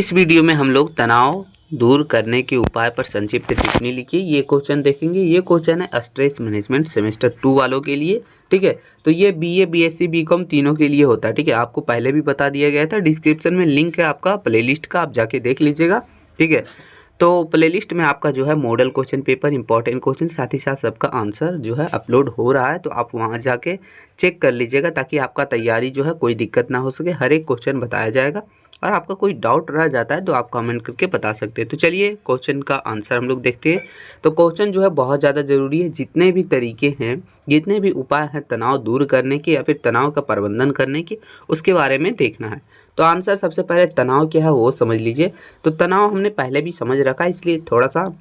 इस वीडियो में हम लोग तनाव दूर करने के उपाय पर संक्षिप्त टिप्पणी लिखिए। ये क्वेश्चन देखेंगे। ये क्वेश्चन है स्ट्रेस मैनेजमेंट सेमेस्टर 2 वालों के लिए। ठीक है, तो ये बीए, बीएससी, बीकॉम तीनों के लिए होता है। ठीक है, आपको पहले भी बता दिया गया था। डिस्क्रिप्शन में लिंक है आपका प्लेलिस्ट का, आप जाके देख लीजिएगा। ठीक है, तो प्लेलिस्ट में आपका जो है model question paper, important question, साथ ही साथ सबका आंसर जो है अपलोड हो रहा है। तो आप वहाँ जाके चेक कर लीजिएगा ताकि आपका तैयारी जो है कोई दिक्कत ना हो सके। हर एक क्वेश्चन बताया जाएगा और आपका कोई डाउट रह जाता है तो आप कमेंट करके बता सकते हैं। तो चलिए क्वेश्चन का आंसर हम लोग देखते हैं। तो क्वेश्चन जो है बहुत ज़्यादा ज़रूरी है। जितने भी तरीके हैं, जितने भी उपाय हैं तनाव दूर करने के या फिर तनाव का प्रबंधन करने के, उसके बारे में देखना है। तो आंसर सबसे पहले तनाव क्या है वो समझ लीजिए। तो तनाव हमने पहले भी समझ रखा है, इसलिए थोड़ा सा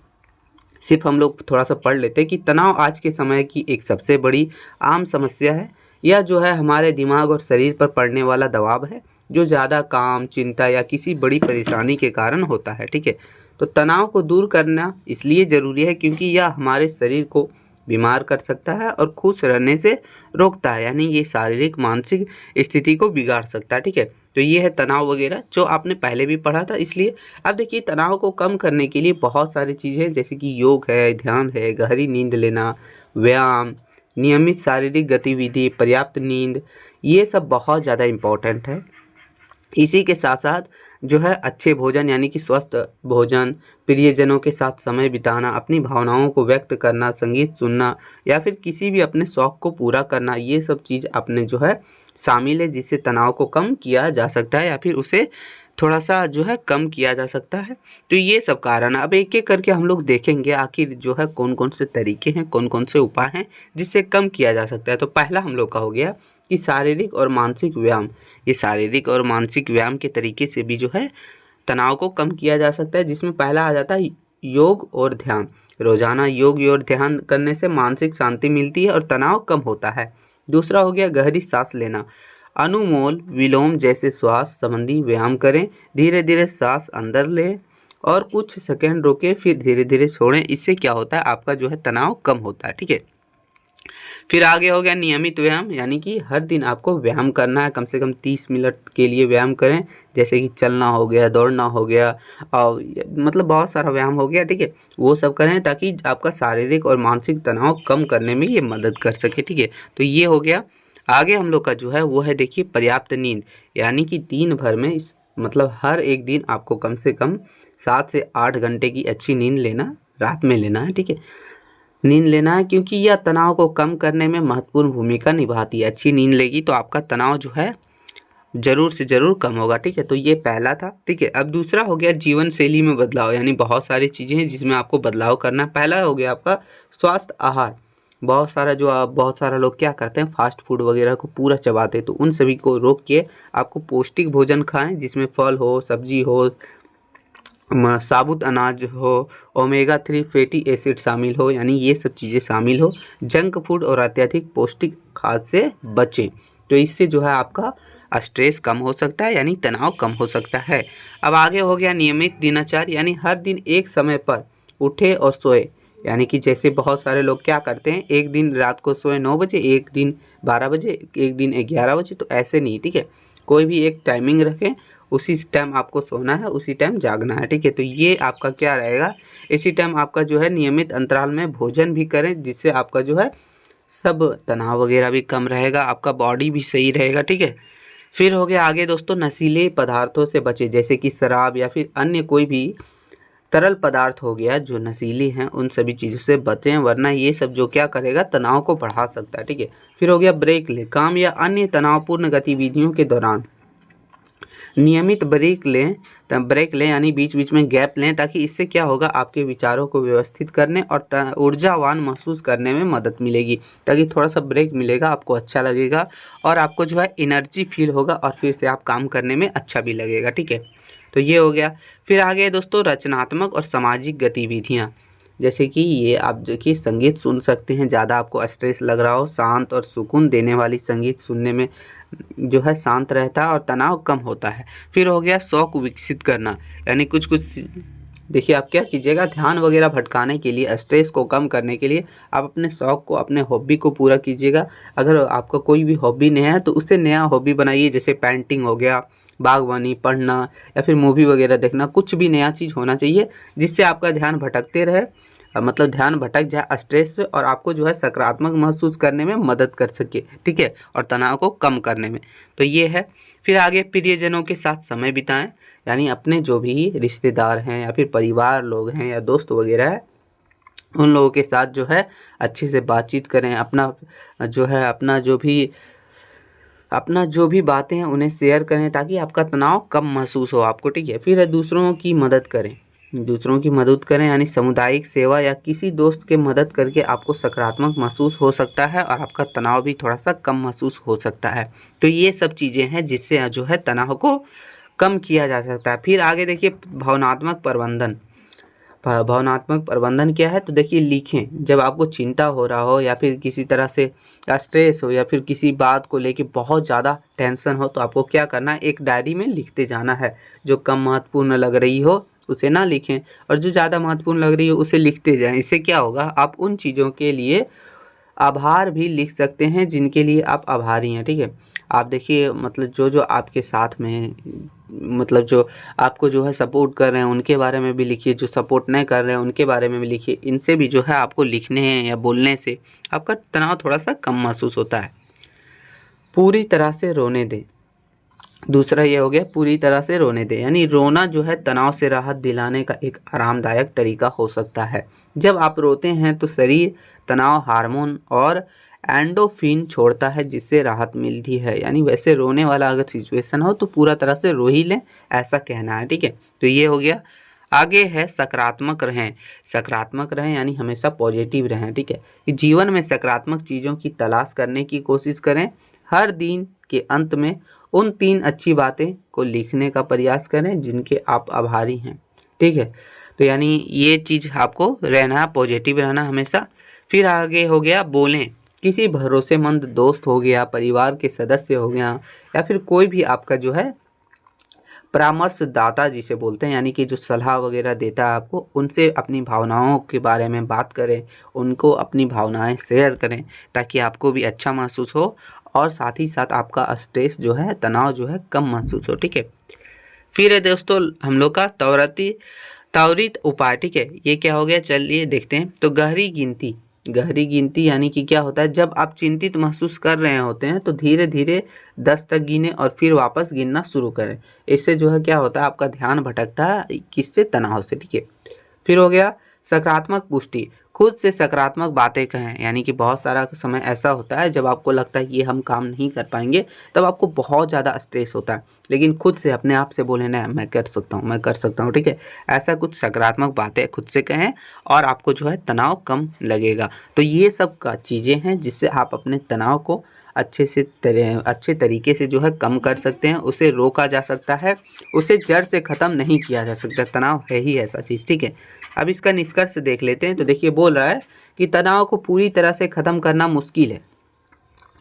सिर्फ हम लोग थोड़ा सा पढ़ लेते हैं कि तनाव आज के समय की एक सबसे बड़ी आम समस्या है। यह जो है हमारे दिमाग और शरीर पर पड़ने वाला दबाव है जो ज़्यादा काम, चिंता या किसी बड़ी परेशानी के कारण होता है। ठीक है, तो तनाव को दूर करना इसलिए ज़रूरी है क्योंकि यह हमारे शरीर को बीमार कर सकता है और खुश रहने से रोकता है, यानी ये शारीरिक मानसिक स्थिति को बिगाड़ सकता है। ठीक है, तो ये है तनाव वगैरह जो आपने पहले भी पढ़ा था। इसलिए अब देखिए तनाव को कम करने के लिए बहुत सारी चीज़ें हैं, जैसे कि योग है, ध्यान है, गहरी नींद लेना, व्यायाम, नियमित शारीरिक गतिविधि, पर्याप्त नींद, ये सब बहुत ज़्यादा इम्पोर्टेंट है। इसी के साथ साथ जो है अच्छे भोजन यानी कि स्वस्थ भोजन, प्रियजनों के साथ समय बिताना, अपनी भावनाओं को व्यक्त करना, संगीत सुनना या फिर किसी भी अपने शौक़ को पूरा करना, ये सब चीज़ अपने जो है शामिल है जिससे तनाव को कम किया जा सकता है या फिर उसे थोड़ा सा जो है कम किया जा सकता है। तो ये सब कारण है। अब एक एक करके हम लोग देखेंगे आखिर जो है कौन कौन से तरीके हैं, कौन कौन से उपाय हैं जिससे कम किया जा सकता है। तो पहला हम लोग का हो गया कि शारीरिक और मानसिक व्यायाम। ये शारीरिक और मानसिक व्यायाम के तरीके से भी जो है तनाव को कम किया जा सकता है, जिसमें पहला आ जाता है योग और ध्यान। रोजाना योग और ध्यान करने से मानसिक शांति मिलती है और तनाव कम होता है। दूसरा हो गया गहरी सांस लेना। अनुलोम विलोम जैसे श्वास संबंधी व्यायाम करें। धीरे धीरे सांस अंदर लें और कुछ सेकंड रोकें, फिर धीरे धीरे छोड़ें। इससे क्या होता है आपका जो है तनाव कम होता है। ठीक है, फिर आगे हो गया नियमित व्यायाम, यानी कि हर दिन आपको व्यायाम करना है। कम से कम 30 मिनट के लिए व्यायाम करें, जैसे कि चलना हो गया, दौड़ना हो गया और मतलब बहुत सारा व्यायाम हो गया। ठीक है, वो सब करें ताकि आपका शारीरिक और मानसिक तनाव कम करने में ये मदद कर सके। ठीक है, तो ये हो गया। आगे हम लोग का जो है वो है देखिए पर्याप्त नींद, यानी कि दिन भर में मतलब हर एक दिन आपको कम से कम 7 से 8 घंटे की अच्छी नींद लेना, रात में लेना है। ठीक है, नींद लेना है क्योंकि यह तनाव को कम करने में महत्वपूर्ण भूमिका निभाती है। अच्छी नींद लेगी तो आपका तनाव जो है ज़रूर से ज़रूर कम होगा। ठीक है, तो ये पहला था। ठीक है, अब दूसरा हो गया जीवन शैली में बदलाव, यानी बहुत सारी चीज़ें हैं जिसमें आपको बदलाव करना है। पहला हो गया आपका स्वास्थ्य आहार। बहुत सारा लोग क्या करते हैं, फास्ट फूड वगैरह को पूरा चबाते हैं, तो उन सभी को रोक के आपको पौष्टिक भोजन खाएं जिसमें फल हो, सब्जी हो, साबुत अनाज हो, ओमेगा 3 फैटी एसिड शामिल हो, यानी ये सब चीज़ें शामिल हो। जंक फूड और अत्यधिक पौष्टिक खाद्य से बचें। तो इससे जो है आपका स्ट्रेस कम हो सकता है, यानी तनाव कम हो सकता है। अब आगे हो गया नियमित दिनचर्या, यानी हर दिन एक समय पर उठे और सोए। यानी कि जैसे बहुत सारे लोग क्या करते हैं, एक दिन रात को सोए 9 बजे, एक दिन 12 बजे, एक दिन 11 बजे, तो ऐसे नहीं। ठीक है, कोई भी एक टाइमिंग रखें, उसी टाइम आपको सोना है, उसी टाइम जागना है। ठीक है, तो ये आपका क्या रहेगा, इसी टाइम आपका जो है नियमित अंतराल में भोजन भी करें जिससे आपका जो है सब तनाव वगैरह भी कम रहेगा, आपका बॉडी भी सही रहेगा। ठीक है, फिर हो गया आगे दोस्तों नशीले पदार्थों से बचें, जैसे कि शराब या फिर अन्य कोई भी तरल पदार्थ हो गया जो नशीली हैं, उन सभी चीज़ों से बचें, वरना ये सब जो क्या करेगा तनाव को बढ़ा सकता है। ठीक है, फिर हो गया ब्रेक लें। काम या अन्य तनावपूर्ण गतिविधियों के दौरान नियमित ब्रेक लें, यानी बीच बीच में गैप लें, ताकि इससे क्या होगा आपके विचारों को व्यवस्थित करने और ऊर्जावान महसूस करने में मदद मिलेगी। ताकि थोड़ा सा ब्रेक मिलेगा, आपको अच्छा लगेगा और आपको जो है एनर्जी फील होगा और फिर से आप काम करने में अच्छा भी लगेगा। ठीक है, तो ये हो गया। फिर आगे दोस्तों रचनात्मक और सामाजिक गतिविधियाँ, जैसे कि ये आप देखिए संगीत सुन सकते हैं। ज़्यादा आपको स्ट्रेस लग रहा हो, शांत और सुकून देने वाली संगीत सुनने में जो है शांत रहता है और तनाव कम होता है। फिर हो गया शौक विकसित करना, यानी कुछ देखिए आप क्या कीजिएगा, ध्यान वगैरह भटकाने के लिए, स्ट्रेस को कम करने के लिए आप अपने शौक को, अपने हॉबी को पूरा कीजिएगा। अगर आपका कोई भी हॉबी नहीं है तो उससे नया हॉबी बनाइए, जैसे पेंटिंग हो गया, बागवानी, पढ़ना या फिर मूवी वगैरह देखना, कुछ भी नया चीज़ होना चाहिए जिससे आपका ध्यान भटकते रहे, मतलब ध्यान भटक जाए स्ट्रेस से, और आपको जो है सकारात्मक महसूस करने में मदद कर सके, ठीक है, और तनाव को कम करने में। तो ये है। फिर आगे प्रियजनों के साथ समय बिताएं, यानी अपने जो भी रिश्तेदार हैं या फिर परिवार लोग हैं या दोस्त वगैरह है, उन लोगों के साथ जो है अच्छे से बातचीत करें, अपना जो भी बातें हैं उन्हें शेयर करें ताकि आपका तनाव कम महसूस हो आपको, ठीक है। फिर है दूसरों की मदद करें, यानी सामुदायिक सेवा या किसी दोस्त के मदद करके आपको सकारात्मक महसूस हो सकता है और आपका तनाव भी थोड़ा सा कम महसूस हो सकता है। तो ये सब चीज़ें हैं जिससे जो है तनाव को कम किया जा सकता है। फिर आगे देखिए भावनात्मक प्रबंधन क्या है, तो देखिए लिखें। जब आपको चिंता हो रहा हो या फिर किसी तरह से स्ट्रेस हो या फिर किसी बात को लेके बहुत ज़्यादा टेंशन हो, तो आपको क्या करना है, एक डायरी में लिखते जाना है। जो कम महत्वपूर्ण लग रही हो उसे ना लिखें और जो ज़्यादा महत्वपूर्ण लग रही हो उसे लिखते जाएं। इससे क्या होगा, आप उन चीज़ों के लिए आभार भी लिख सकते हैं जिनके लिए आप आभारी हैं, ठीक है। आप देखिए मतलब जो आपके साथ में मतलब जो आपको जो है सपोर्ट कर रहे हैं उनके बारे में भी लिखिए, जो सपोर्ट नहीं कर रहे हैं उनके बारे में भी लिखिए। इनसे भी जो है आपको लिखने हैं या बोलने से आपका तनाव थोड़ा सा कम महसूस होता है। पूरी तरह से रोने दें। दूसरा ये हो गया पूरी तरह से रोने दें, यानी रोना जो है तनाव से राहत दिलाने का एक आरामदायक तरीका हो सकता है। जब आप रोते हैं तो शरीर तनाव हार्मोन और एंडोफिन छोड़ता है जिससे राहत मिलती है। यानी वैसे रोने वाला अगर सिचुएशन हो तो पूरा तरह से रो ही लें, ऐसा कहना है, ठीक है। तो ये हो गया। आगे है सकारात्मक रहें यानी हमेशा पॉजिटिव रहें, ठीक है। कि जीवन में सकारात्मक चीज़ों की तलाश करने की कोशिश करें। हर दिन के अंत में उन 3 अच्छी बातें को लिखने का प्रयास करें जिनके आप आभारी हैं, ठीक है। तो यानी ये चीज़ आपको रहना है, पॉजिटिव रहना हमेशा। फिर आगे हो गया बोलें। किसी भरोसेमंद दोस्त हो गया, परिवार के सदस्य हो गया या फिर कोई भी आपका जो है परामर्शदाता जिसे बोलते हैं, यानी कि जो सलाह वगैरह देता है आपको, उनसे अपनी भावनाओं के बारे में बात करें, उनको अपनी भावनाएं शेयर करें ताकि आपको भी अच्छा महसूस हो और साथ ही साथ आपका स्ट्रेस जो है, तनाव जो है कम महसूस हो, ठीक है। फिर है दोस्तों हम लोग का त्वरित उपाय, ठीक है। ये क्या हो गया, चलिए देखते हैं। तो गहरी गिनती यानी कि क्या होता है, जब आप चिंतित महसूस कर रहे होते हैं तो धीरे धीरे 10 तक गिने और फिर वापस गिनना शुरू करें। इससे जो है क्या होता है, आपका ध्यान भटकता है किससे, तनाव से, ठीक है। फिर हो गया सकारात्मक पुष्टि। खुद से सकारात्मक बातें कहें, यानी कि बहुत सारा समय ऐसा होता है जब आपको लगता है ये हम काम नहीं कर पाएंगे, तब आपको बहुत ज़्यादा स्ट्रेस होता है, लेकिन खुद से अपने आप से बोले ना मैं कर सकता हूँ, ठीक है। ऐसा कुछ सकारात्मक बातें खुद से कहें और आपको जो है तनाव कम लगेगा। तो ये सब का चीज़ें हैं जिससे आप अपने तनाव को अच्छे तरीके से जो है कम कर सकते हैं, उसे रोका जा सकता है, उसे जड़ से ख़त्म नहीं किया जा सकता। तनाव है ही ऐसा चीज़, ठीक है। अब इसका निष्कर्ष देख लेते हैं। तो देखिए बोल रहा है कि तनाव को पूरी तरह से ख़त्म करना मुश्किल है,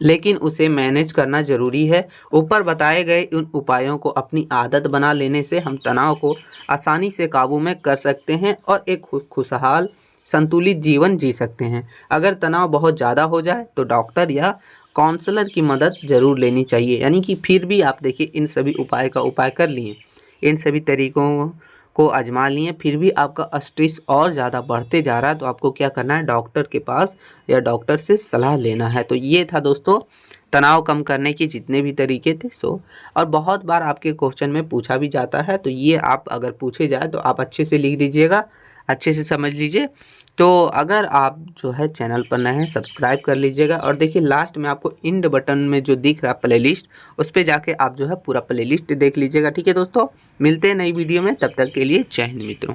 लेकिन उसे मैनेज करना ज़रूरी है। ऊपर बताए गए उन उपायों को अपनी आदत बना लेने से हम तनाव को आसानी से काबू में कर सकते हैं और एक खुशहाल संतुलित जीवन जी सकते हैं। अगर तनाव बहुत ज़्यादा हो जाए तो डॉक्टर या काउंसलर की मदद ज़रूर लेनी चाहिए। यानी कि फिर भी आप देखिए इन सभी उपाय कर लिए, इन सभी तरीकों को आजमा लिए, फिर भी आपका स्ट्रेस और ज़्यादा बढ़ते जा रहा है, तो आपको क्या करना है, डॉक्टर के पास या डॉक्टर से सलाह लेना है। तो ये था दोस्तों तनाव कम करने के जितने भी तरीके थे। और बहुत बार आपके क्वेश्चन में पूछा भी जाता है, तो ये आप अगर पूछे जाए तो आप अच्छे से लिख दीजिएगा, अच्छे से समझ लीजिए। तो अगर आप जो है चैनल पर नए हैं सब्सक्राइब कर लीजिएगा। और देखिए लास्ट में आपको इंड बटन में जो दिख रहा है प्लेलिस्ट, उस पर जाके आप जो है पूरा प्लेलिस्ट देख लीजिएगा, ठीक है दोस्तों। मिलते हैं नई वीडियो में, तब तक के लिए जय हिंद मित्रों।